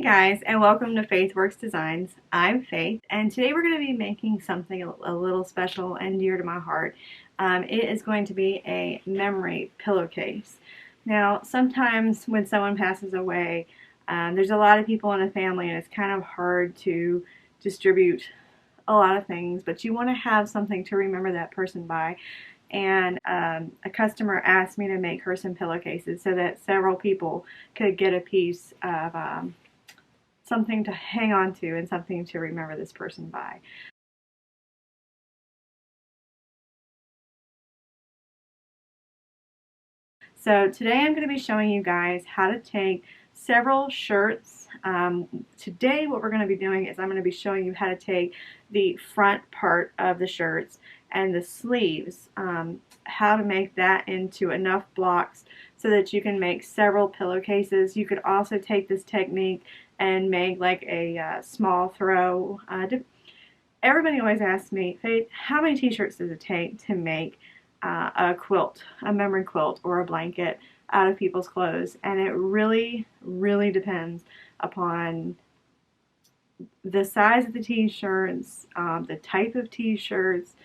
Hey guys, and welcome to Faith Works Designs. I'm Faith, and today we're going to be making something a little special and dear to my heart. It is going to be a memory pillowcase. Now, sometimes when someone passes away, there's a lot of people in a family, and it's kind of hard to distribute a lot of things, but you want to have something to remember that person by. And a customer asked me to make her some pillowcases so that several people could get a piece of something to hang on to and something to remember this person by. So today I'm going to be showing you guys how to take several shirts. Today what we're going to be doing is I'm going to be showing you how to take the front part of the shirts and the sleeves, how to make that into enough blocks so that you can make several pillowcases. You could also take this technique and make like a small throw. Everybody always asks me, Faith, how many t-shirts does it take to make a quilt, a memory quilt, or a blanket out of people's clothes? And it really, really depends upon the size of the t-shirts, the type of t-shirts.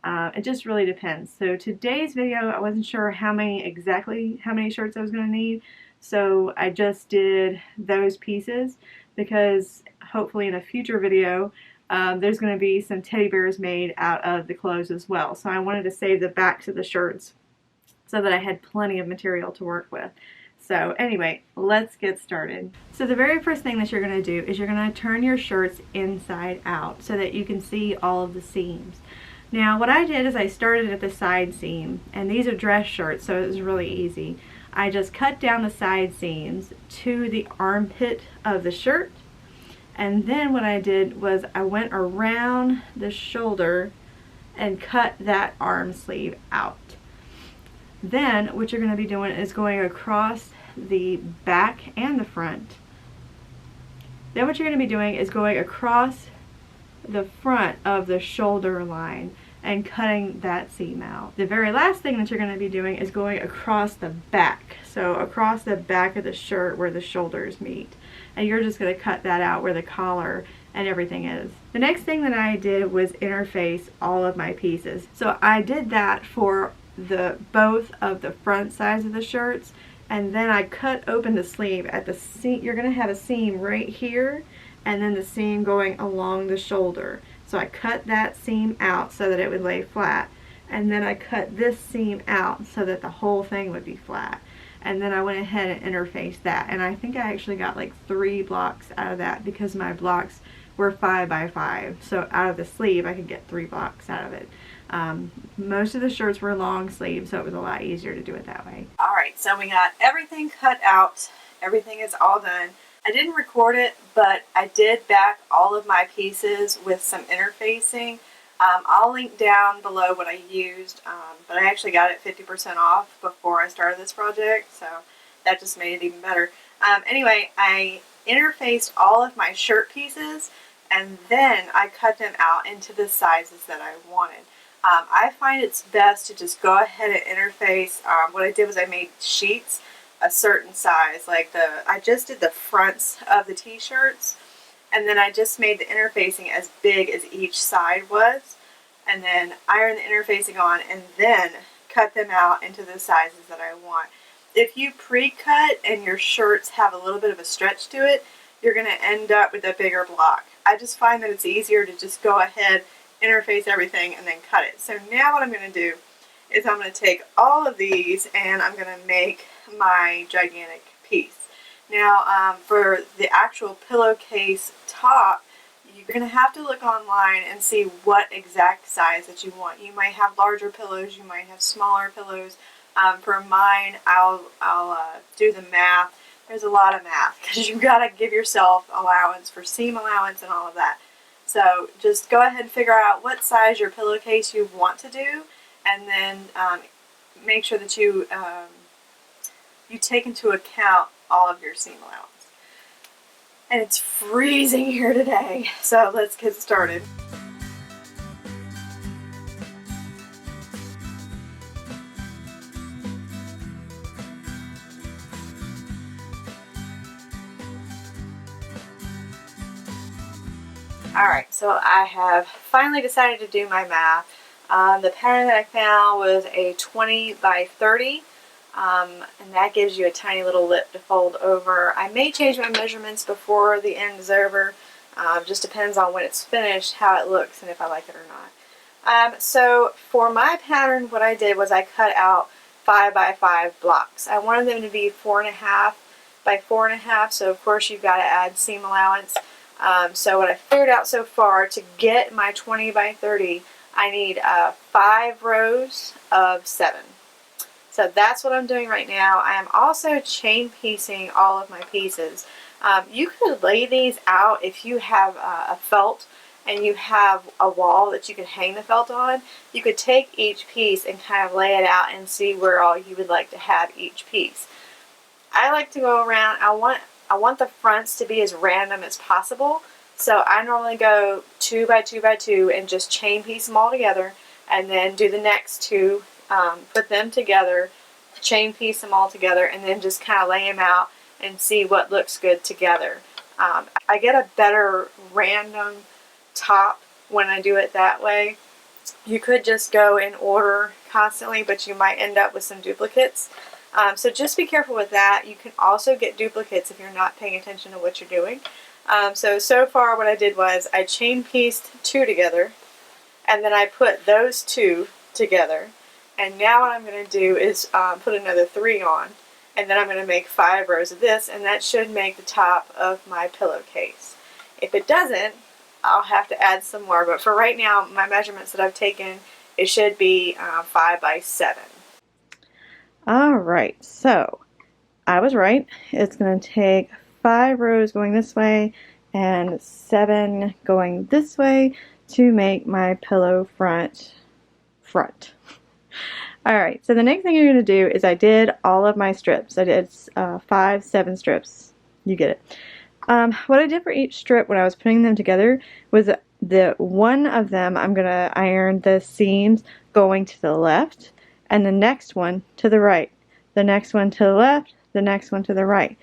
It just really depends. So today's video, I wasn't sure exactly how many shirts I was going to need, so I just did those pieces because hopefully in a future video there's going to be some teddy bears made out of the clothes as well. So I wanted to save the backs of the shirts so that I had plenty of material to work with. So anyway, let's get started. So the very first thing that you're going to do is you're going to turn your shirts inside out so that you can see all of the seams. Now what I did is I started at the side seam, and these are dress shirts, so it was really easy. I just cut down the side seams to the armpit of the shirt, and then what I did was I went around the shoulder and cut that arm sleeve out. Then what you're going to be doing is going across the back and the front. Then what you're going to be doing is going across the front of the shoulder line and cutting that seam out. The very last thing that you're going to be doing is going across the back. So across the back of the shirt where the shoulders meet. And you're just going to cut that out where the collar and everything is. The next thing that I did was interface all of my pieces. So I did that for both of the front sides of the shirts, and then I cut open the sleeve at the seam. You're going to have a seam right here and then the seam going along the shoulder. So I cut that seam out so that it would lay flat, and then I cut this seam out so that the whole thing would be flat. And then I went ahead and interfaced that, and I think I actually got like 3 blocks out of that because my blocks were 5 by 5. So out of the sleeve I could get 3 blocks out of it. Most of the shirts were long sleeves, so it was a lot easier to do it that way. Alright, so we got everything cut out. Everything is all done. I didn't record it, but I did back all of my pieces with some interfacing. I'll link down below what I used, but I actually got it 50% off before I started this project, so that just made it even better. Anyway, I interfaced all of my shirt pieces, and then I cut them out into the sizes that I wanted. I find it's best to just go ahead and interface. What I did was I made sheets a certain size, like I just did the fronts of the t-shirts, and then I just made the interfacing as big as each side was, and then iron the interfacing on, and then cut them out into the sizes that I want. If you pre-cut and your shirts have a little bit of a stretch to it, you're going to end up with a bigger block. I just find that it's easier to just go ahead, interface everything, and then cut it. So now what I'm going to do is I'm going to take all of these and I'm going to make my gigantic piece. Now for the actual pillowcase top, you're going to have to look online and see what exact size that you want. You might have larger pillows, you might have smaller pillows. For mine, I'll do the math. There's a lot of math because you've got to give yourself allowance for seam allowance and all of that. So just go ahead and figure out what size your pillowcase you want to do, and then make sure that you take into account all of your seam allowance. And it's freezing here today, so let's get started. Alright, so I have finally decided to do my math. The pattern that I found was a 20 by 30, and that gives you a tiny little lip to fold over. I may change my measurements before the end is over. Just depends on when it's finished, how it looks, and if I like it or not. So for my pattern, what I did was I cut out 5 by 5 blocks. I wanted them to be 4.5 by 4.5, so of course you've got to add seam allowance. So what I figured out so far, to get my 20 by 30, I need 5 rows of 7. So that's what I'm doing right now. I am also chain piecing all of my pieces. You could lay these out if you have a felt and you have a wall that you can hang the felt on. You could take each piece and kind of lay it out and see where all you would like to have each piece. I like to go around, I want the fronts to be as random as possible. So I normally go 2 by 2 by 2 and just chain piece them all together, and then do the next 2, put them together, chain piece them all together, and then just kind of lay them out and see what looks good together. I get a better random top when I do it that way. You could just go in order constantly, but you might end up with some duplicates. So just be careful with that. You can also get duplicates if you're not paying attention to what you're doing. So far what I did was I chain pieced 2 together, and then I put those 2 together, and now what I'm going to do is put another 3 on, and then I'm going to make 5 rows of this, and that should make the top of my pillowcase. If it doesn't, I'll have to add some more, but for right now, my measurements that I've taken, it should be 5 by 7. Alright, so I was right. It's going to take 5 rows going this way and 7 going this way to make my pillow front. Alright, so the next thing you're going to do is I did all of my strips. I did 5, 7 strips. You get it. What I did for each strip when I was putting them together was the one of them I'm going to iron the seams going to the left, and the next one to the right, the next one to the left, the next one to the right.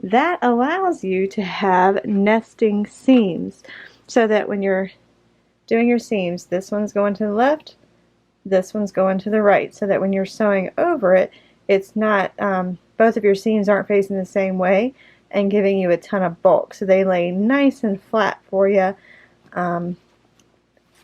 That allows you to have nesting seams, so that when you're doing your seams, this one's going to the left, this one's going to the right, so that when you're sewing over it, it's not, both of your seams aren't facing the same way and giving you a ton of bulk. So they lay nice and flat for you.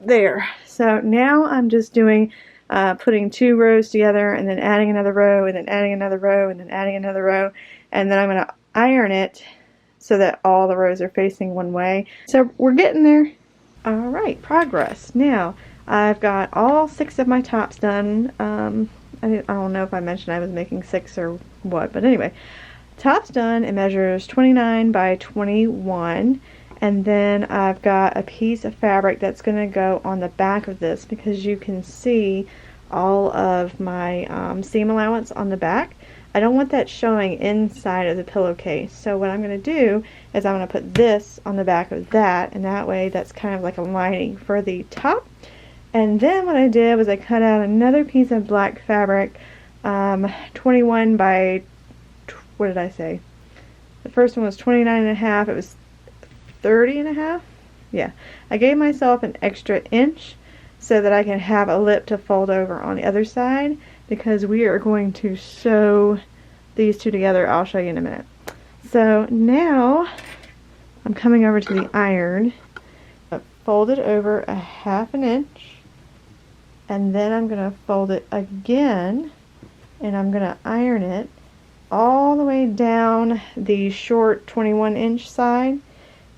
There. So now I'm just doing putting 2 rows together, and then adding another row, and then adding another row, and then adding another row, and then I'm going to iron it so that all the rows are facing one way. So we're getting there. Alright, progress. Now I've got all 6 of my tops done. I don't know if I mentioned I was making 6 or what, but anyway, top's done. It measures 29 by 21. And then I've got a piece of fabric that's going to go on the back of this, because you can see all of my seam allowance on the back. I don't want that showing inside of the pillowcase. So what I'm going to do is I'm going to put this on the back of that, and that way that's kind of like a lining for the top. And then what I did was I cut out another piece of black fabric, 21 by, what did I say? The first one was 29.5. It was 30.5. Yeah, I gave myself an extra inch so that I can have a lip to fold over on the other side, because we are going to sew these 2 together. I'll show you in a minute. So now I'm coming over to the iron, fold it over a 1/2 inch, and then I'm going to fold it again, and I'm going to iron it all the way down the short 21-inch side.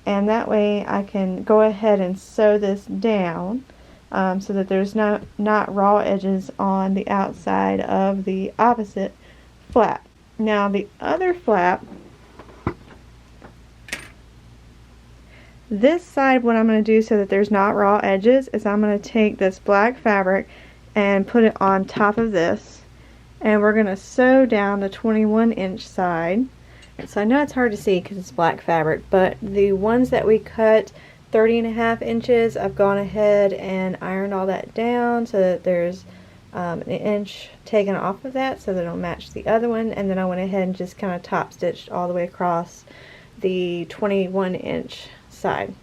And that way I can go ahead and sew this down so that there's not raw edges on the outside of the opposite flap. Now the other flap, this side, what I'm going to do so that there's not raw edges is I'm going to take this black fabric and put it on top of this, and we're going to sew down the 21-inch side. So I know it's hard to see because it's black fabric, but the ones that we cut 30.5 inches, I've gone ahead and ironed all that down so that there's an inch taken off of that so that it'll match the other one, and then I went ahead and just kind of top stitched all the way across the 21-inch side.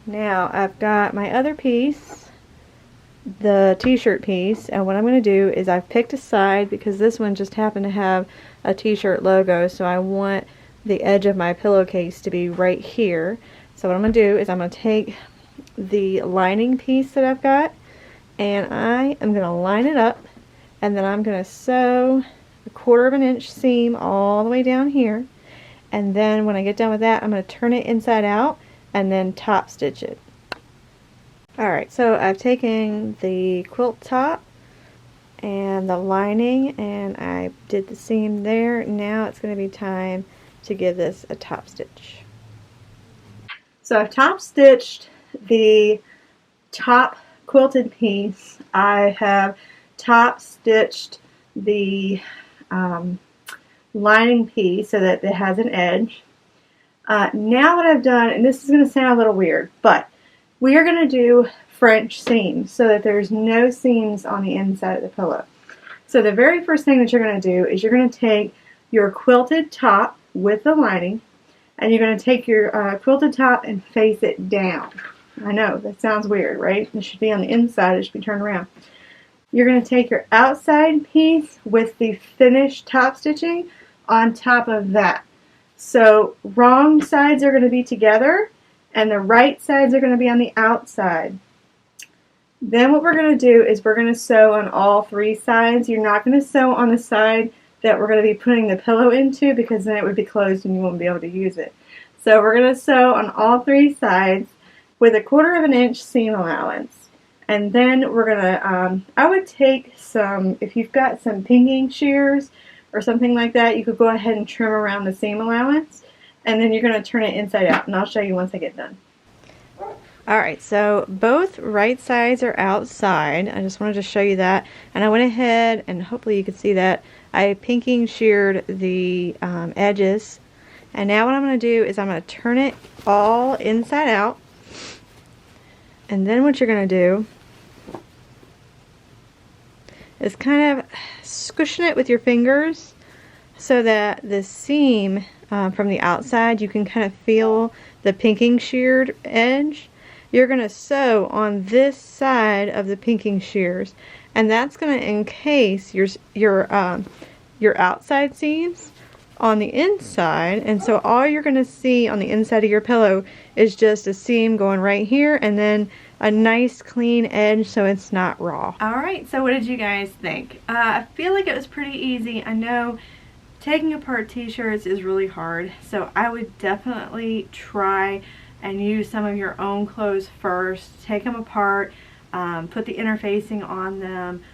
Now I've got my other piece, the t-shirt piece, and what I'm going to do is I've picked a side because this one just happened to have a t-shirt logo, so I want the edge of my pillowcase to be right here. So what I'm going to do is I'm going to take the lining piece that I've got and I am going to line it up, and then I'm going to sew a 1/4 inch seam all the way down here, and then when I get done with that I'm going to turn it inside out and then top stitch it. Alright, so I've taken the quilt top and the lining and I did the seam there. Now it's going to be time to give this a top stitch. So I've top stitched the top quilted piece. I have top stitched the lining piece so that it has an edge. Now what I've done, and this is going to sound a little weird, but we are going to do French seams so that there's no seams on the inside of the pillow. So the very first thing that you're going to do is you're going to take your quilted top with the lining, and you're going to take your quilted top and face it down. I know, that sounds weird, right? It should be on the inside, it should be turned around. You're going to take your outside piece with the finished top stitching on top of that. So wrong sides are going to be together and the right sides are going to be on the outside. Then what we're going to do is we're going to sew on all 3 sides. You're not going to sew on the side that we're going to be putting the pillow into because then it would be closed and you won't be able to use it. So we're going to sew on all 3 sides with a 1/4 inch seam allowance. And then we're going to, I would take some, if you've got some pinking shears or something like that, you could go ahead and trim around the seam allowance. And then you're going to turn it inside out, and I'll show you once I get done. Alright, so both right sides are outside. I just wanted to show you that. And I went ahead, and hopefully you can see that, I pinking sheared the edges. And now what I'm going to do is I'm going to turn it all inside out. And then what you're going to do is kind of squishing it with your fingers so that the seam from the outside, you can kind of feel the pinking sheared edge. You're going to sew on this side of the pinking shears, and that's going to encase your outside seams on the inside. And so all you're going to see on the inside of your pillow is just a seam going right here and then a nice clean edge so it's not raw. Alright, so what did you guys think? I feel like it was pretty easy. I know taking apart t-shirts is really hard, so I would definitely try and use some of your own clothes first. Take them apart, put the interfacing on them,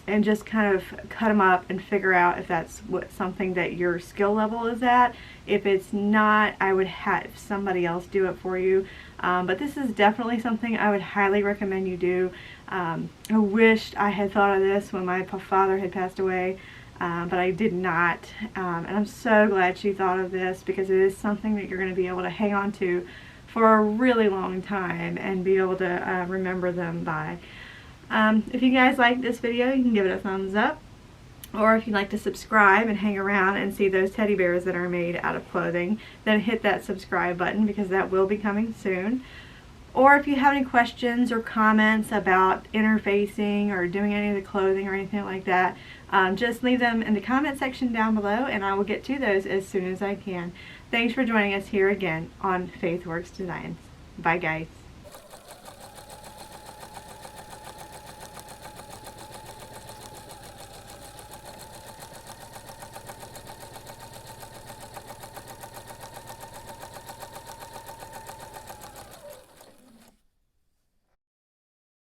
and just kind of cut them up and figure out if that's something that your skill level is at. If it's not, I would have somebody else do it for you. But this is definitely something I would highly recommend you do. I wished I had thought of this when my father had passed away, but I did not. And I'm so glad she thought of this because it is something that you're going to be able to hang on to for a really long time and be able to remember them by. If you guys like this video, you can give it a thumbs up. Or if you'd like to subscribe and hang around and see those teddy bears that are made out of clothing, then hit that subscribe button because that will be coming soon. Or if you have any questions or comments about interfacing or doing any of the clothing or anything like that, just leave them in the comment section down below and I will get to those as soon as I can. Thanks for joining us here again on Faith Works Designs. Bye guys.